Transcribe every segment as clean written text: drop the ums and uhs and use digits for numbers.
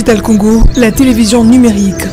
Digital Congo, la télévision numérique.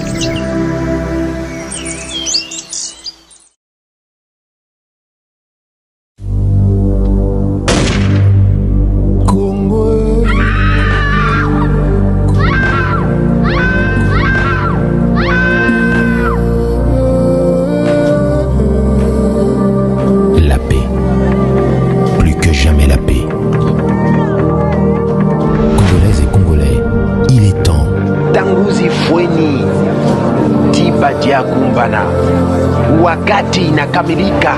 Wakati inakamilika.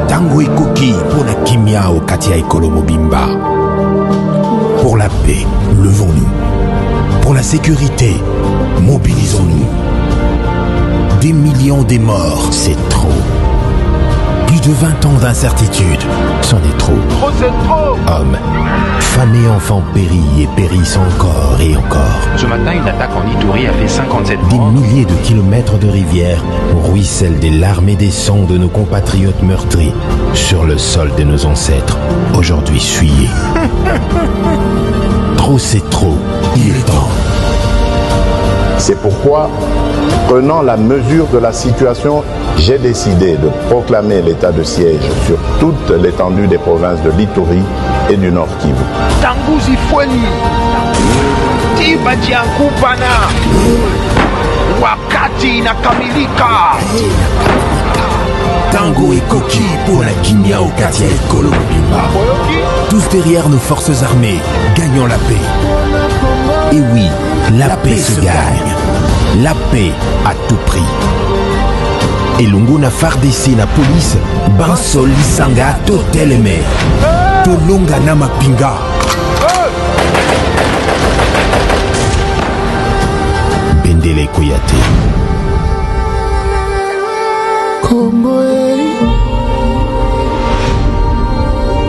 Tango ekoki pona kimia au kati ya ekolo mobimba. Pour la paix, levons-nous. Pour la sécurité, mobilisons-nous. Des millions de morts, c'est trop. Plus de 20 ans d'incertitude, c'en est trop. Trop, c'est trop. Hommes, femmes et enfants périllent et périssent encore et encore. Ce matin, une attaque en Ituri a fait 57 Des morts. milliers de kilomètres de rivières ruissellent des larmes et des sangs de nos compatriotes meurtris sur le sol de nos ancêtres, aujourd'hui souillés. Trop, c'est trop. Il est temps. C'est pourquoi, prenant la mesure de la situation, j'ai décidé de proclamer l'état de siège sur toute l'étendue des provinces de l'Ituri et du Nord Kivu. Tanguzi Fweni, Tibaji Ankupana, wakati inakamilika. Tango et Koki pour la Kimia au quartier Ekolo Mobimba. Tous derrière nos forces armées, gagnons la paix. Et oui, la paix se gagne. La paix à tout prix. Et Lunguna Fardesi la police, Bansol Lisanga Toteleme, Tolonga Namapinga. Bendele Koyate. Congo,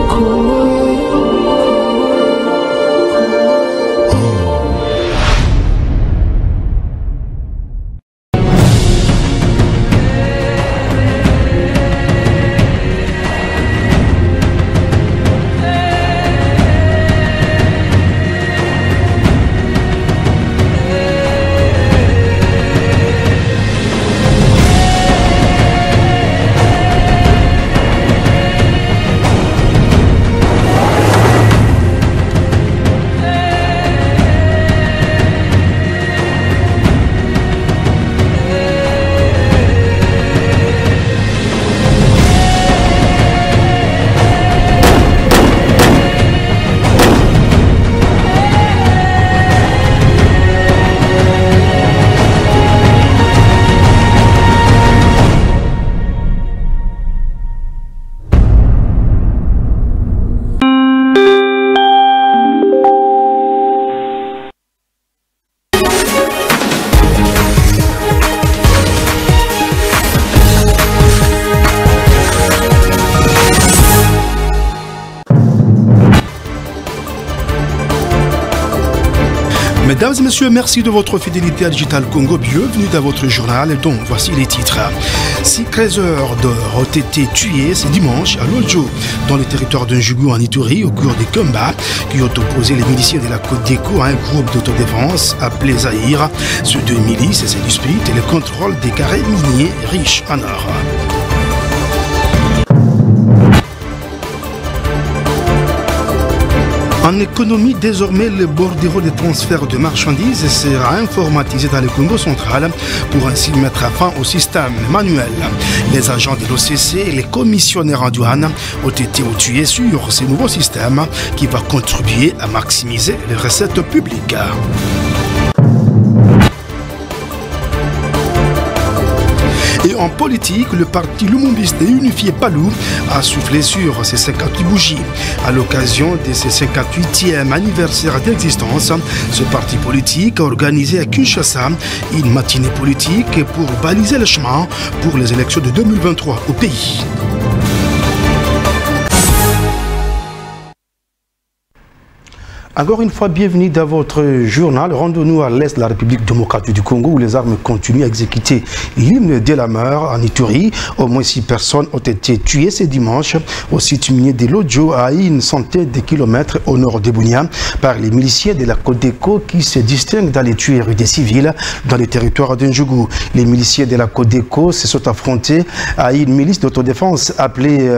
Congo. Mesdames et messieurs, merci de votre fidélité à Digital Congo. Bienvenue dans votre journal. Donc, voici les titres. 13 heures d'or ont été tués ce dimanche à Lodjo, dans le territoire de Njugou en Ituri, au cours des combats qui ont opposé les miliciens de la Côte d'Éco à un groupe d'autodéfense appelé Zahir. Ces deux milices se disputent et le contrôle des carrés miniers riches en or. En économie, désormais, le bordereau des transferts de marchandises sera informatisé dans le Congo central pour ainsi mettre fin au système manuel. Les agents de l'OCC et les commissionnaires en douane ont été outillés sur ce nouveau système qui va contribuer à maximiser les recettes publiques. Et en politique, le parti lumumbiste unifié Palou a soufflé sur ses 58 bougies. À l'occasion de ses 58e anniversaire d'existence, ce parti politique a organisé à Kinshasa une matinée politique pour baliser le chemin pour les élections de 2023 au pays. Encore une fois, bienvenue dans votre journal. Rendons-nous à l'est de la République démocratique du Congo où les armes continuent à exécuter l'hymne de la mort en Ituri. Au moins 6 personnes ont été tuées ce dimanche au site minier de Lodjo à une centaine de kilomètres au nord de Bunia par les miliciens de la Codeco qui se distinguent dans les tueries des civils dans le territoire d'Njougou. Les miliciens de la Codeco se sont affrontés à une milice d'autodéfense appelée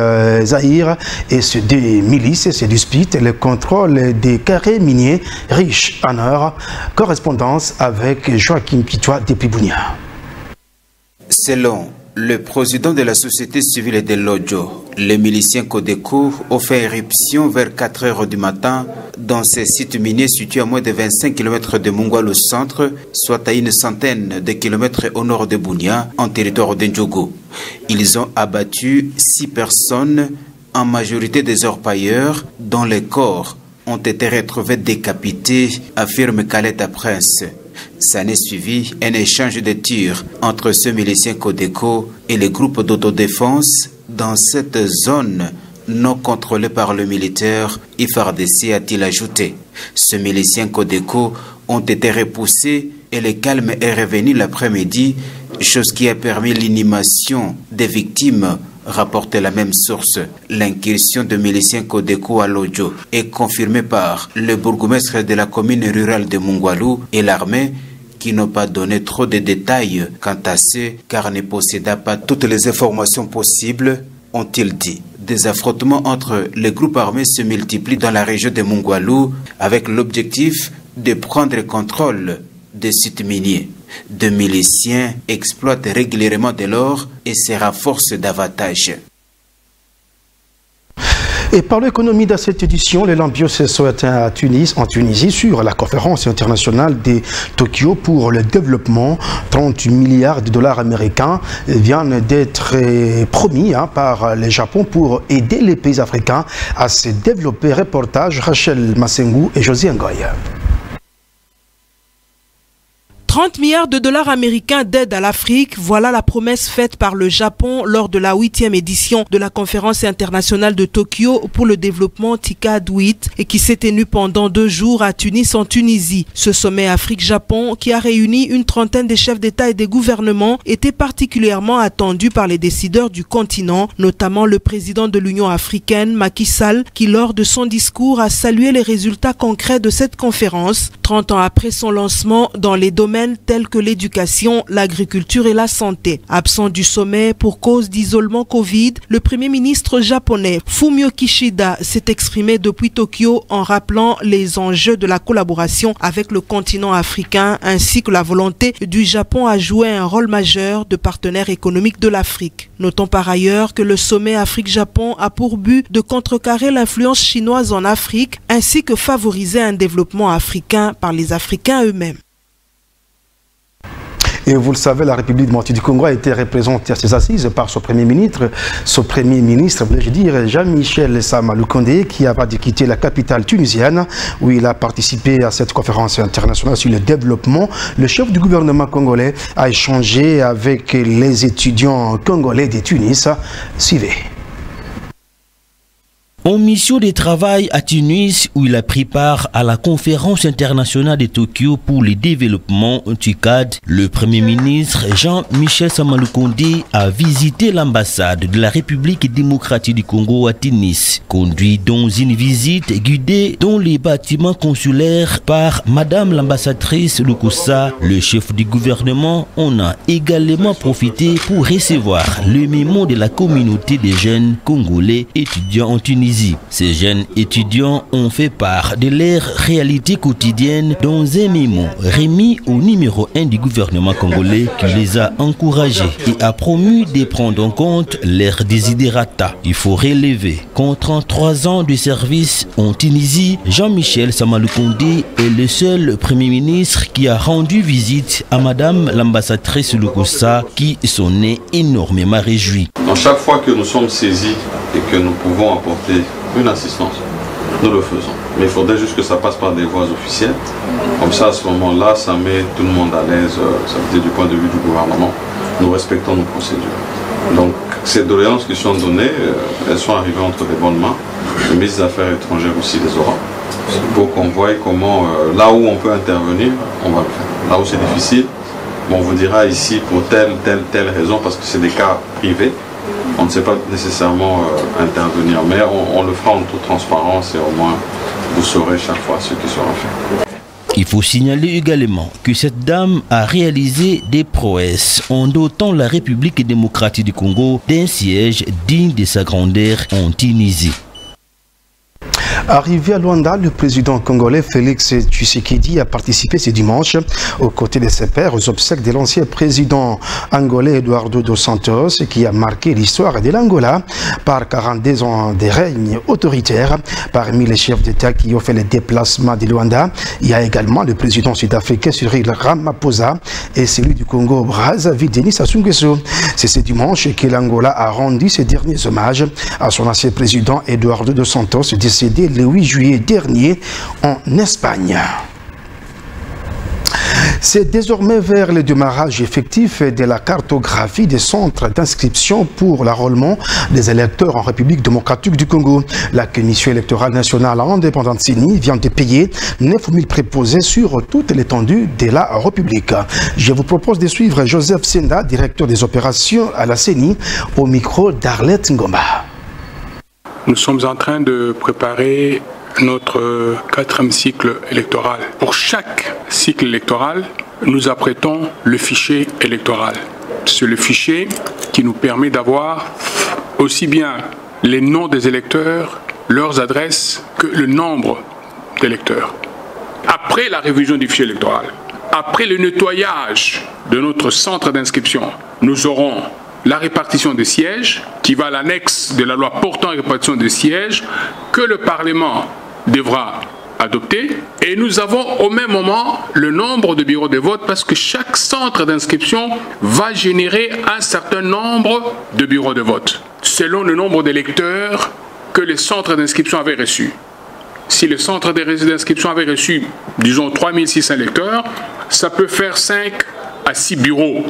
Zahir et ces deux milices se disputent le contrôle des carrés miniers riches en or. Correspondance avec Joachim Pitois depuis Bunia. Selon le président de la société civile de Lodjo, les miliciens Codeco ont fait éruption vers 4 heures du matin dans ces sites miniers situés à moins de 25 km de Mungwalu au centre, soit à une centaine de kilomètres au nord de Bunia, en territoire d'Ndjougou. Ils ont abattu 6 personnes, en majorité des orpailleurs, dont les corps ont été retrouvés décapités, affirme Kaleta Prince. Ça n'est suivi un échange de tirs entre ce milicien Codeco et les groupes d'autodéfense dans cette zone non contrôlée par le militaire FARDC, a-t-il ajouté. Ce milicien Codeco ont été repoussés et le calme est revenu l'après-midi, chose qui a permis l'inhumation des victimes, rapporte la même source. L'incursion de miliciens Codeco à Lodjo est confirmée par le bourgmestre de la commune rurale de Mungwalu et l'armée qui n'ont pas donné trop de détails quant à ce car ne posséda pas toutes les informations possibles, ont-ils dit. Des affrontements entre les groupes armés se multiplient dans la région de Mungwalu avec l'objectif de prendre contrôle des sites miniers. De miliciens exploitent régulièrement de l'or et se renforcent davantage. Et par l'économie de cette édition, les lambios se sont atteints en Tunisie sur la conférence internationale de Tokyo pour le développement. 30 milliards de dollars américains viennent d'être promis par le Japon pour aider les pays africains à se développer. Reportage Rachel Massengou et José Ngoy. 30 milliards de dollars américains d'aide à l'Afrique, voilà la promesse faite par le Japon lors de la 8e édition de la conférence internationale de Tokyo pour le développement TICAD 8 et qui s'est tenue pendant 2 jours à Tunis en Tunisie. Ce sommet Afrique-Japon qui a réuni une trentaine de chefs d'État et des gouvernements était particulièrement attendu par les décideurs du continent, notamment le président de l'Union africaine Macky Sall qui lors de son discours a salué les résultats concrets de cette conférence 30 ans après son lancement dans les domaines tels que l'éducation, l'agriculture et la santé. Absent du sommet pour cause d'isolement Covid, le premier ministre japonais Fumio Kishida s'est exprimé depuis Tokyo en rappelant les enjeux de la collaboration avec le continent africain ainsi que la volonté du Japon à jouer un rôle majeur de partenaire économique de l'Afrique. Notons par ailleurs que le sommet Afrique-Japon a pour but de contrecarrer l'influence chinoise en Afrique ainsi que favoriser un développement africain par les Africains eux-mêmes. Et vous le savez, la République démocratique du Congo a été représentée à ses assises par son Premier ministre, voulais-je dire, Jean-Michel Sama Lukonde, qui a dû quitter la capitale tunisienne, où il a participé à cette conférence internationale sur le développement. Le chef du gouvernement congolais a échangé avec les étudiants congolais de Tunis. Suivez. En mission de travail à Tunis, où il a pris part à la conférence internationale de Tokyo pour le développement TICAD, le Premier ministre Jean-Michel Sama Lukonde a visité l'ambassade de la République démocratique du Congo à Tunis, conduit dans une visite guidée dans les bâtiments consulaires par Madame l'ambassadrice Lukusa. Le chef du gouvernement en a également profité pour recevoir le mémo de la communauté des jeunes congolais étudiants en Tunisie. Ces jeunes étudiants ont fait part de leur réalité quotidienne dans un mémo remis au numéro 1 du gouvernement congolais qui les a encouragés et a promu de prendre en compte leurs desiderata. Il faut relever qu'en 33 ans de service en Tunisie, Jean-Michel Sama Lukonde est le seul Premier ministre qui a rendu visite à Madame l'ambassadrice Lukusa qui s'en est énormément réjoui. Donc chaque fois que nous sommes saisis et que nous pouvons apporter une assistance, nous le faisons. Mais il faudrait juste que ça passe par des voies officielles. Comme ça, à ce moment-là, ça met tout le monde à l'aise. Ça veut dire du point de vue du gouvernement, nous respectons nos procédures. Donc, Ces doléances qui sont données, elles sont arrivées entre les bonnes mains. Le ministre des Affaires étrangères aussi les aura. Pour qu'on voie comment, là où on peut intervenir, on va le faire. Là où c'est difficile, on vous dira ici pour telle raison, parce que c'est des cas privés. On ne sait pas nécessairement intervenir, mais on le fera en toute transparence et au moins vous saurez chaque fois ce qui sera fait. Il faut signaler également que cette dame a réalisé des prouesses en dotant la République démocratique du Congo d'un siège digne de sa grandeur en Tunisie. Arrivé à Luanda, le président congolais Félix Tshisekedi a participé ce dimanche aux côtés de ses pairs aux obsèques de l'ancien président angolais Eduardo dos Santos, qui a marqué l'histoire de l'Angola par 42 ans de règne autoritaire. Parmi les chefs d'État qui ont fait le déplacement de Luanda, il y a également le président sud-africain Cyril Ramaphosa et celui du Congo Brazzaville Denis Sassou Nguesso. C'est ce dimanche que l'Angola a rendu ses derniers hommages à son ancien président Eduardo dos Santos, décédé le 8 juillet dernier en Espagne. C'est désormais vers le démarrage effectif de la cartographie des centres d'inscription pour l'enrôlement des électeurs en République démocratique du Congo. La Commission électorale nationale indépendante CENI vient de payer 9 000 préposés sur toute l'étendue de la République. Je vous propose de suivre Joseph Senda, directeur des opérations à la CENI, au micro d'Arlette Ngoma. Nous sommes en train de préparer notre 4e cycle électoral. Pour chaque cycle électoral, nous apprêtons le fichier électoral. C'est le fichier qui nous permet d'avoir aussi bien les noms des électeurs, leurs adresses, que le nombre d'électeurs. Après la révision du fichier électoral, après le nettoyage de notre centre d'inscription, nous aurons la répartition des sièges, qui va à l'annexe de la loi portant répartition des sièges, que le Parlement devra adopter. Et nous avons au même moment le nombre de bureaux de vote, parce que chaque centre d'inscription va générer un certain nombre de bureaux de vote, selon le nombre d'électeurs que les centres d'inscription avaient reçus. Si le centre d'inscription avait reçu, disons, 3600 électeurs, ça peut faire 5 à 6 bureaux.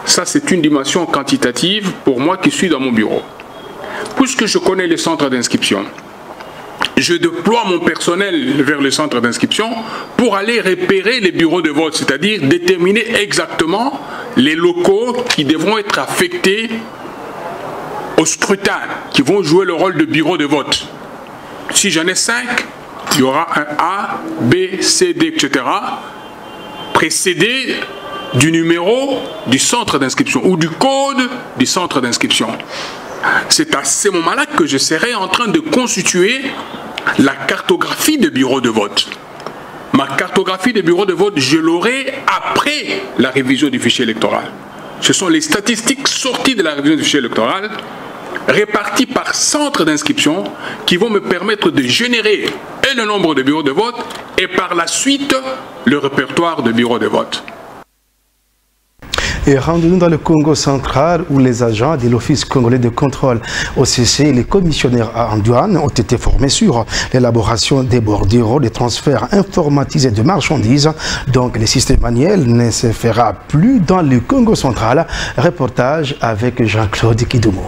Ça, c'est une dimension quantitative pour moi qui suis dans mon bureau. Puisque je connais les centres d'inscription, je déploie mon personnel vers le centre d'inscription pour aller repérer les bureaux de vote, c'est-à-dire déterminer exactement les locaux qui devront être affectés au scrutin, qui vont jouer le rôle de bureau de vote. Si j'en ai 5, il y aura un A, B, C, D, etc., précédé du numéro du centre d'inscription ou du code du centre d'inscription. C'est à ce moment-là que je serai en train de constituer la cartographie des bureaux de vote. Ma cartographie des bureaux de vote, je l'aurai après la révision du fichier électoral. Ce sont les statistiques sorties de la révision du fichier électoral, réparties par centre d'inscription, qui vont me permettre de générer et le nombre de bureaux de vote et par la suite le répertoire de bureaux de vote. Et rendons-nous dans le Congo central où les agents de l'Office congolais de contrôle OCC et les commissionnaires en douane ont été formés sur l'élaboration des bordereaux de transferts informatisés de marchandises. Donc le système manuel ne se fera plus dans le Congo central. Reportage avec Jean-Claude Kidoumo.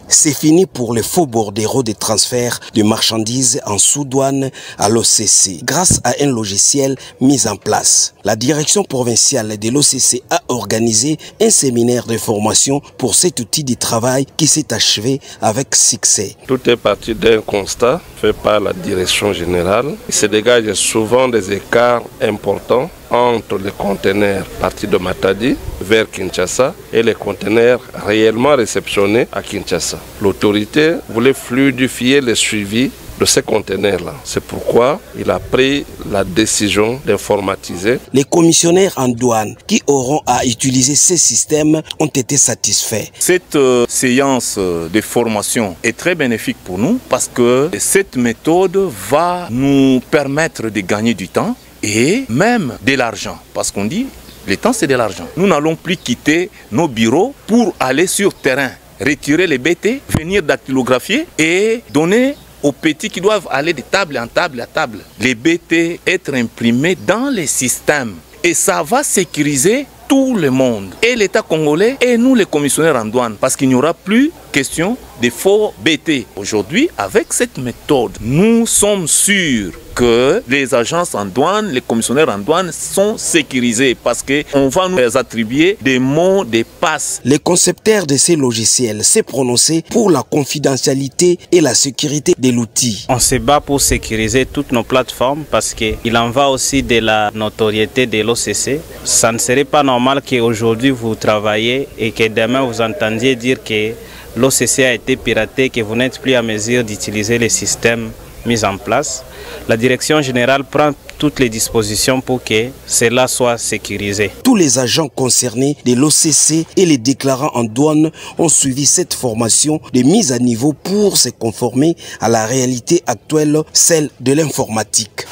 C'est fini pour les faux bordereaux de transfert de marchandises en sous-douane à l'OCC. Grâce à un logiciel mis en place, la direction provinciale de l'OCC a organisé un séminaire de formation pour cet outil de travail qui s'est achevé avec succès. Tout est parti d'un constat fait par la direction générale. Il se dégage souvent des écarts importants entre les conteneurs partis de Matadi vers Kinshasa et les conteneurs réellement réceptionnés à Kinshasa. L'autorité voulait fluidifier le suivi de ces conteneurs-là. C'est pourquoi il a pris la décision d'informatiser. Les commissionnaires en douane qui auront à utiliser ces systèmes ont été satisfaits. Cette séance de formation est très bénéfique pour nous parce que cette méthode va nous permettre de gagner du temps et même de l'argent, parce qu'on dit le temps c'est de l'argent. Nous n'allons plus quitter nos bureaux pour aller sur terrain, retirer les BT, venir dactylographier et donner aux petits qui doivent aller de table en table à table. Les BT être imprimés dans les systèmes et ça va sécuriser tout le monde, et l'État congolais et nous les commissionnaires en douane, parce qu'il n'y aura plus question de faux BT. Aujourd'hui, avec cette méthode, nous sommes sûrs que les agences en douane, les commissionnaires en douane sont sécurisés parce qu'on va nous attribuer des mots de passe. Le concepteur de ces logiciels s'est prononcé pour la confidentialité et la sécurité de l'outil. On se bat pour sécuriser toutes nos plateformes parce qu'il en va aussi de la notoriété de l'OCC. Ça ne serait pas normal qu'aujourd'hui vous travaillez et que demain vous entendiez dire que l'OCC a été piraté, que vous n'êtes plus à mesure d'utiliser les systèmes mis en place. La direction générale prend toutes les dispositions pour que cela soit sécurisé. Tous les agents concernés de l'OCC et les déclarants en douane ont suivi cette formation de mise à niveau pour se conformer à la réalité actuelle, celle de l'informatique.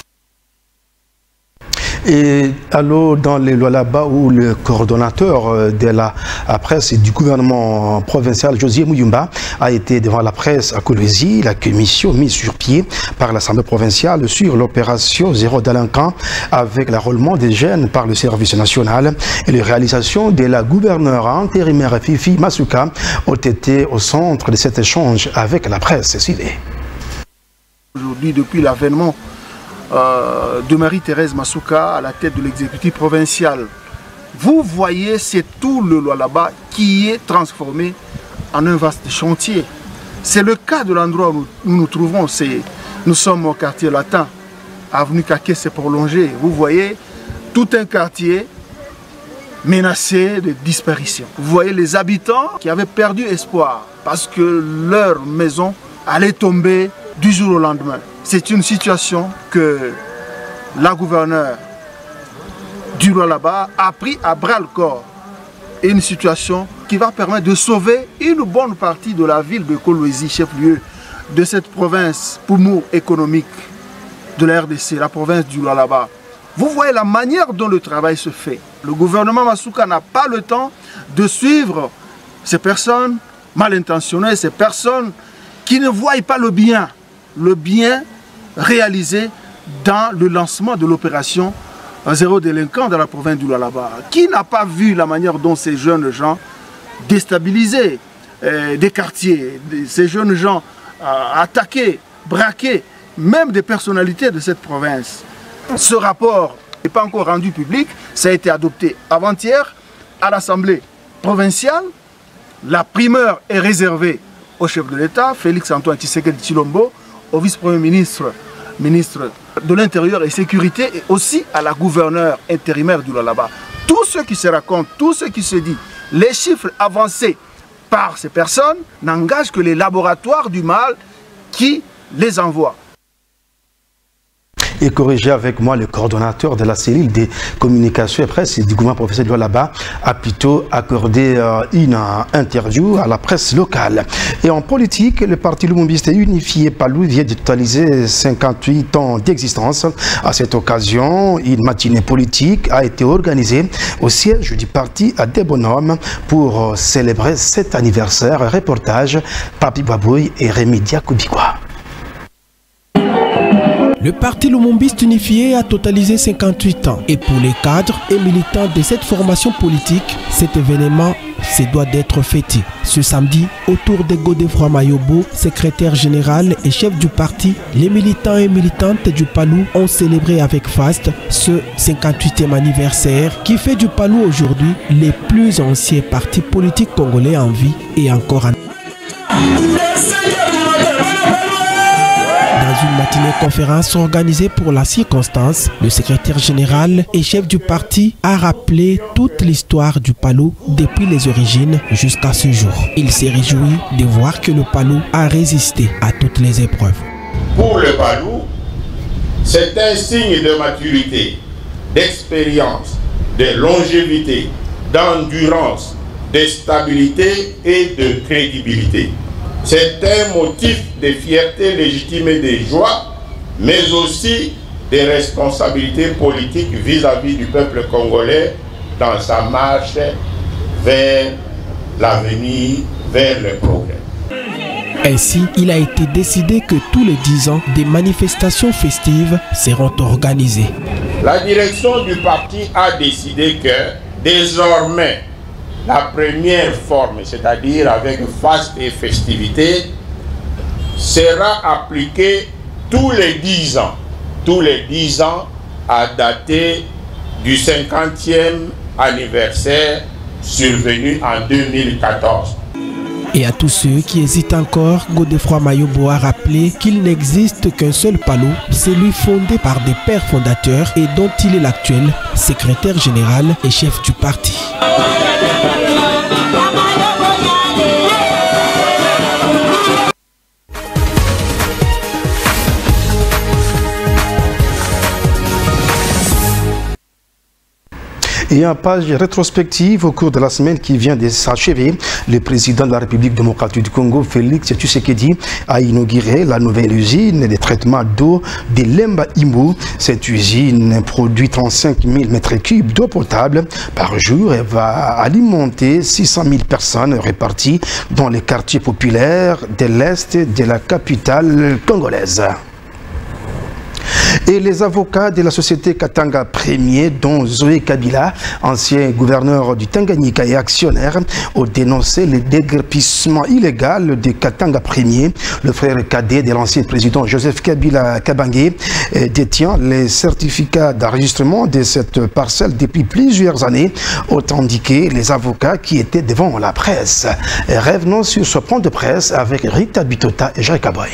Et allô, dans les lois là-bas où le coordonnateur de la presse du gouvernement provincial, José Mouyumba, a été devant la presse à Kolwezi, la commission mise sur pied par l'Assemblée provinciale sur l'opération Zéro délinquant avec l'enrôlement des jeunes par le service national et les réalisations de la gouverneure intérimaire Fifi Masuka ont été au centre de cet échange avec la presse. Suivez. Aujourd'hui, depuis l'avènement de Marie-Thérèse Masuka à la tête de l'exécutif provincial. Vous voyez, c'est tout le Lualaba qui est transformé en un vaste chantier. C'est le cas de l'endroit où nous nous trouvons. Nous sommes au quartier latin, avenue Kaké s'est prolongée. Vous voyez, tout un quartier menacé de disparition. Vous voyez les habitants qui avaient perdu espoir parce que leur maison allait tomber du jour au lendemain. C'est une situation que la gouverneure du Lualaba a pris à bras le corps. Et une situation qui va permettre de sauver une bonne partie de la ville de Kolwezi, chef-lieu de cette province poumon économique de la RDC, la province du Lualaba. Vous voyez la manière dont le travail se fait. Le gouvernement Masuka n'a pas le temps de suivre ces personnes mal intentionnées, ces personnes qui ne voient pas le bien réalisé dans le lancement de l'opération Zéro délinquant dans la province du Lualaba. Qui n'a pas vu la manière dont ces jeunes gens déstabilisaient des quartiers, ces jeunes gens attaqués, braqués, même des personnalités de cette province. Ce rapport n'est pas encore rendu public, ça a été adopté avant-hier à l'Assemblée provinciale. La primeur est réservée au chef de l'État, Félix-Antoine Tshisekedi Tshilombo, au vice-premier ministre, ministre de l'Intérieur et Sécurité, et aussi à la gouverneure intérimaire du Lualaba. Tout ce qui se raconte, tout ce qui se dit, les chiffres avancés par ces personnes n'engagent que les laboratoires du mal qui les envoient. Et corrigé avec moi le coordonnateur de la cellule des communications et presse du gouvernement provincial du Lualaba a plutôt accordé une interview à la presse locale. Et en politique, le parti lumumbiste unifié Palou vient de totaliser 58 ans d'existence. À cette occasion, une matinée politique a été organisée au siège du parti à Debonhomme pour célébrer cet anniversaire. Reportage Papi Babouy et Rémi Diakoubikwa. Le parti lumumbiste unifié a totalisé 58 ans et pour les cadres et militants de cette formation politique, cet événement se doit d'être fêté. Ce samedi, autour de Godefroy Mayobo, secrétaire général et chef du parti, les militants et militantes du Palou ont célébré avec faste ce 58e anniversaire qui fait du Palou aujourd'hui les plus anciens partis politiques congolais en vie et encore en Dans une matinée conférence organisée pour la circonstance, le secrétaire général et chef du parti a rappelé toute l'histoire du Palou depuis les origines jusqu'à ce jour. Il s'est réjoui de voir que le Palou a résisté à toutes les épreuves. Pour le Palou, c'est un signe de maturité, d'expérience, de longévité, d'endurance, de stabilité et de crédibilité. C'est un motif de fierté légitime et de joie, mais aussi de responsabilité politique vis-à-vis du peuple congolais dans sa marche vers l'avenir, vers le progrès. Ainsi, il a été décidé que tous les 10 ans, des manifestations festives seront organisées. La direction du parti a décidé que Désormais, la première forme, c'est-à-dire avec faste et festivité, sera appliquée tous les 10 ans. Tous les 10 ans à dater du 50e anniversaire survenu en 2014. Et à tous ceux qui hésitent encore, Godefroid Mayobo a rappelé qu'il n'existe qu'un seul PALO, celui fondé par des pères fondateurs et dont il est l'actuel secrétaire général et chef du parti. Et en page rétrospective, au cours de la semaine qui vient de s'achever, le président de la République démocratique du Congo, Félix Tshisekedi, a inauguré la nouvelle usine de traitement d'eau de Lemba Imbu. Cette usine produit 35 000 m3 d'eau potable par jour et va alimenter 600 000 personnes réparties dans les quartiers populaires de l'Est de la capitale congolaise. Et les avocats de la société Katanga Premier, dont Zoé Kabila, ancien gouverneur du Tanganyika et actionnaire, ont dénoncé le déguerpissement illégal de Katanga Premier. Le frère cadet de l'ancien président Joseph Kabila Kabange détient les certificats d'enregistrement de cette parcelle depuis plusieurs années, ont indiqué les avocats qui étaient devant la presse. Revenons sur ce point de presse avec Rita Bitota et Jacques Aboy.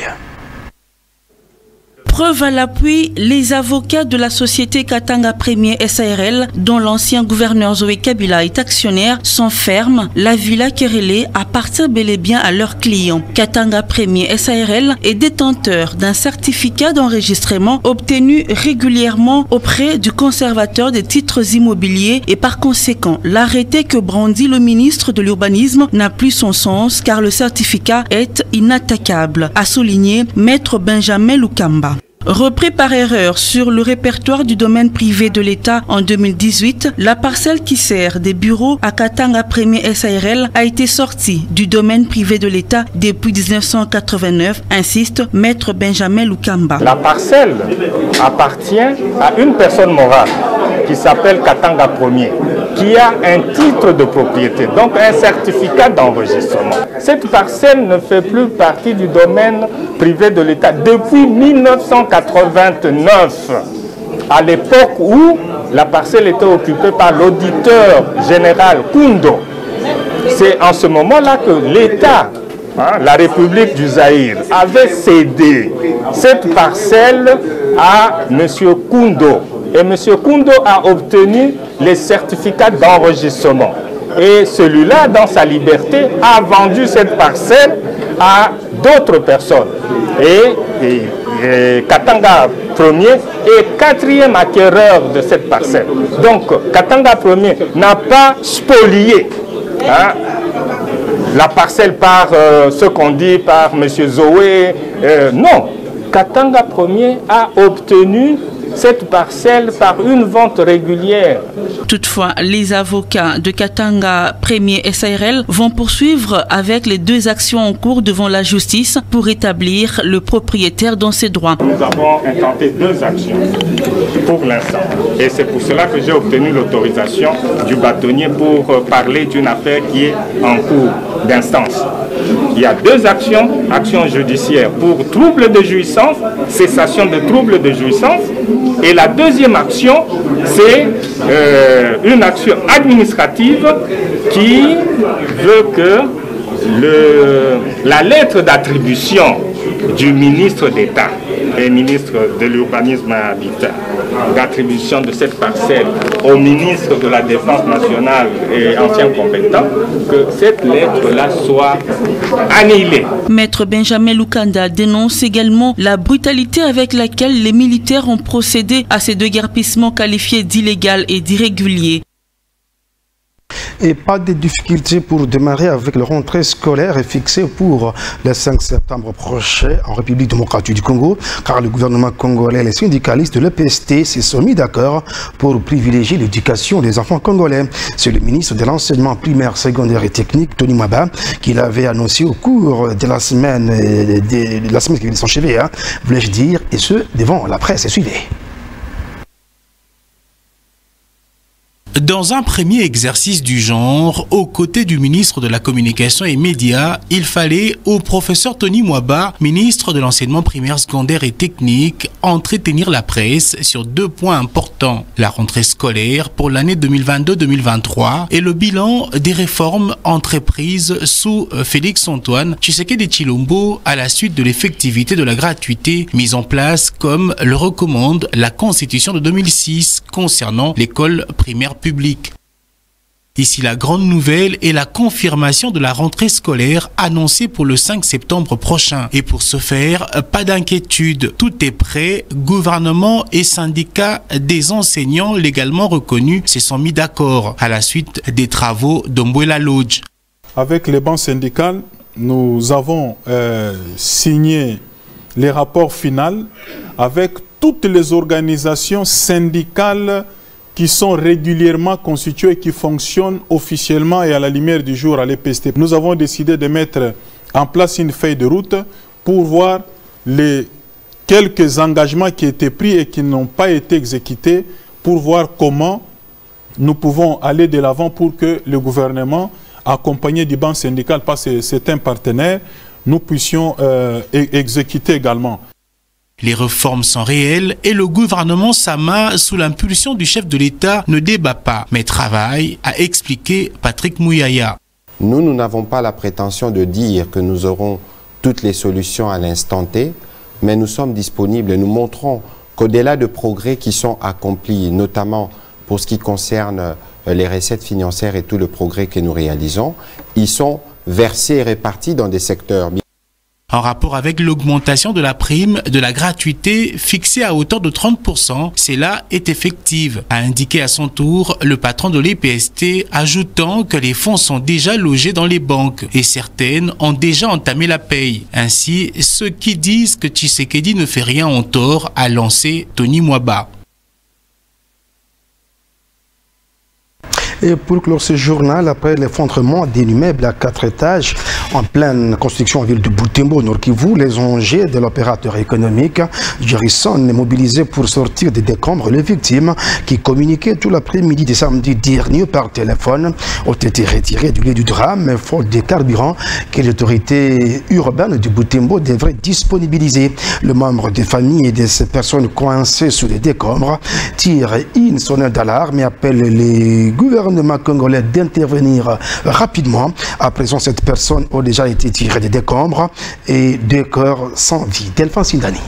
Preuve à l'appui, les avocats de la société Katanga Premier SARL, dont l'ancien gouverneur Zoé Kabila est actionnaire, sont fermes. La Villa Kerele appartient bel et bien à leurs clients. Katanga Premier SARL est détenteur d'un certificat d'enregistrement obtenu régulièrement auprès du conservateur des titres immobiliers et par conséquent, l'arrêté que brandit le ministre de l'Urbanisme n'a plus son sens car le certificat est inattaquable, a souligné Maître Benjamin Lukamba. Repris par erreur sur le répertoire du domaine privé de l'État en 2018, la parcelle qui sert des bureaux à Katanga Premier SARL a été sortie du domaine privé de l'État depuis 1989, insiste Maître Benjamin Lukamba. La parcelle appartient à une personne morale qui s'appelle Katanga Premier, qui a un titre de propriété, donc un certificat d'enregistrement. Cette parcelle ne fait plus partie du domaine privé de l'État depuis 1989, à l'époque où la parcelle était occupée par l'auditeur général Kundo. C'est en ce moment-là que l'État, la République du Zaïre, avait cédé cette parcelle à M. Kundo. Et M. Kundo a obtenu les certificats d'enregistrement. Et celui-là, dans sa liberté, a vendu cette parcelle à d'autres personnes. Et Katanga Premier est quatrième acquéreur de cette parcelle. Donc, Katanga Premier n'a pas spolié la parcelle par ce qu'on dit par M. Zoé. Non, Katanga Premier a obtenu cette parcelle par une vente régulière. Toutefois, les avocats de Katanga Premier SARL vont poursuivre avec les 2 actions en cours devant la justice pour établir le propriétaire dans ses droits. Nous avons intenté 2 actions pour l'instant. Et c'est pour cela que j'ai obtenu l'autorisation du bâtonnier pour parler d'une affaire qui est en cours d'instance. Il y a 2 actions, action judiciaire pour trouble de jouissance, cessation de trouble de jouissance. Et la deuxième action, c'est une action administrative qui veut que la lettre d'attribution du ministre d'État et ministre de l'Urbanisme et Habitat, d'attribution de cette parcelle au ministre de la Défense nationale et ancien compétent, que cette lettre-là soit annulée. Maître Benjamin Lukanda dénonce également la brutalité avec laquelle les militaires ont procédé à ces déguerpissements qualifiés d'illégal et d'irréguliers. Et pas de difficultés pour démarrer avec la rentrée scolaire fixée pour le 5 septembre prochain en République démocratique du Congo, car le gouvernement congolais et les syndicalistes de l'EPST se sont mis d'accord pour privilégier l'éducation des enfants congolais. C'est le ministre de l'enseignement primaire, secondaire et technique, Tony Maba, qui l'avait annoncé au cours de la semaine qui vient de s'enchever, voulais-je dire, et ce, devant la presse. Suivez. Dans un premier exercice du genre, aux côtés du ministre de la Communication et Médias, il fallait au professeur Tony Mwaba, ministre de l'Enseignement primaire, secondaire et technique, entretenir la presse sur 2 points importants. La rentrée scolaire pour l'année 2022-2023 et le bilan des réformes entreprises sous Félix-Antoine Tshisekedi Tshilombo à la suite de l'effectivité de la gratuité mise en place comme le recommande la Constitution de 2006 concernant l'école primaire publique. Ici, la grande nouvelle est la confirmation de la rentrée scolaire annoncée pour le 5 septembre prochain. Et pour ce faire, pas d'inquiétude. Tout est prêt. Gouvernement et syndicats des enseignants légalement reconnus se sont mis d'accord à la suite des travaux d'Ombwela Lodge. Avec les banques syndicales, nous avons signé les rapports finaux avec toutes les organisations syndicales qui sont régulièrement constituées et qui fonctionnent officiellement et à la lumière du jour à l'EPST. Nous avons décidé de mettre en place une feuille de route pour voir les quelques engagements qui étaient pris et qui n'ont pas été exécutés, pour voir comment nous pouvons aller de l'avant pour que le gouvernement, accompagné du banc syndical, parce que c'est un partenaire, nous puissions exécuter également. Les réformes sont réelles et le gouvernement Sama, sous l'impulsion du chef de l'État, ne débat pas, mais travaille, a expliqué Patrick Mouyaya. Nous n'avons pas la prétention de dire que nous aurons toutes les solutions à l'instant T, mais nous sommes disponibles et nous montrons qu'au-delà de progrès qui sont accomplis, notamment pour ce qui concerne les recettes financières et tout le progrès que nous réalisons, ils sont versés et répartis dans des secteurs. En rapport avec l'augmentation de la prime de la gratuité fixée à hauteur de 30%, cela est effective, a indiqué à son tour le patron de l'EPST, ajoutant que les fonds sont déjà logés dans les banques et certaines ont déjà entamé la paye. Ainsi, ceux qui disent que Tshisekedi ne fait rien ont tort, a lancé Tony Mwaba. Et pour clore ce journal, après l'effondrement d'un immeuble à 4 étages en pleine construction en ville de Butembo, Nord Kivu, les ONG de l'opérateur économique Gerison est mobilisé pour sortir des décombres. Les victimes qui communiquaient tout l'après-midi de samedi dernier par téléphone ont été retirées du lieu du drame, faute de carburant que l'autorité urbaine de Butembo devrait disponibiliser. Le membre des familles et de ces personnes coincées sous les décombres tirent une sonnette d'alarme et appellent les gouvernements congolais d'intervenir rapidement. À présent, cette personne a déjà été tirée des décombres et 2 corps sans vie. Delphine Sindani.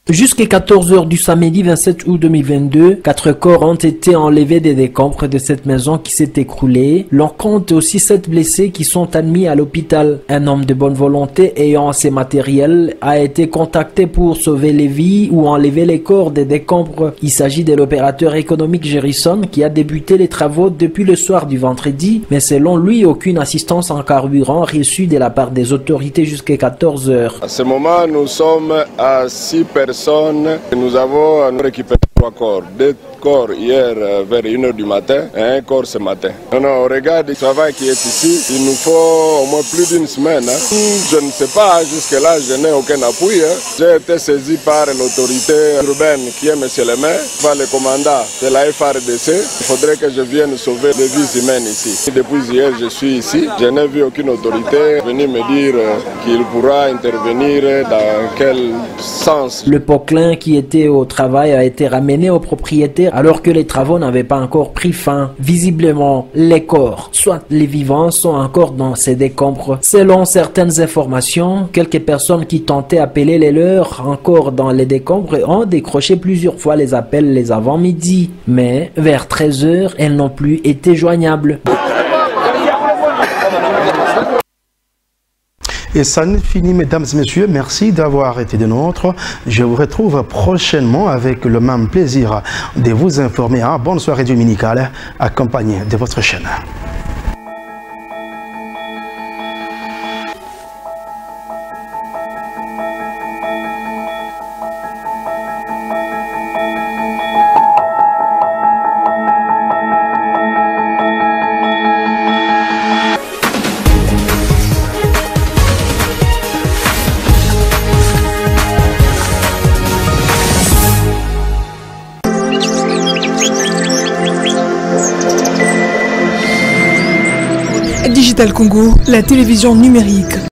Jusqu'à 14 h du samedi 27 août 2022, 4 corps ont été enlevés des décombres de cette maison qui s'est écroulée. L'on compte aussi 7 blessés qui sont admis à l'hôpital. Un homme de bonne volonté ayant assez matériel a été contacté pour sauver les vies ou enlever les corps des décombres. Il s'agit de l'opérateur économique Gerison qui a débuté les travaux depuis le soir du vendredi, mais selon lui, aucune assistance en carburant reçue de la part des autorités jusqu'à 14 h. À ce moment, nous sommes à 6 personnes. Nous avons récupéré 3 corps. 2 corps hier vers 1 h du matin et 1 corps ce matin. On regarde le travail qui est ici. Il nous faut au moins plus d'une semaine. Je ne sais pas, jusque-là, je n'ai aucun appui. J'ai été saisi par l'autorité urbaine qui est M. le maire, par le commandant de la FRDC. Il faudrait que je vienne sauver les vies humaines ici. Depuis hier, je suis ici. Je n'ai vu aucune autorité venir me dire qu'il pourra intervenir dans quel sens. Le Poclin qui était au travail a été ramené au propriétaire alors que les travaux n'avaient pas encore pris fin. Visiblement, les corps, soit les vivants, sont encore dans ces décombres. Selon certaines informations, quelques personnes qui tentaient d'appeler les leurs encore dans les décombres ont décroché plusieurs fois les appels les avant-midi. Mais vers 13 h, elles n'ont plus été joignables. Et ça n'est fini, mesdames et messieurs. Merci d'avoir été des nôtres. Je vous retrouve prochainement avec le même plaisir de vous informer. Bonne soirée dominicale, accompagnée de votre chaîne. Digital Congo, la télévision numérique.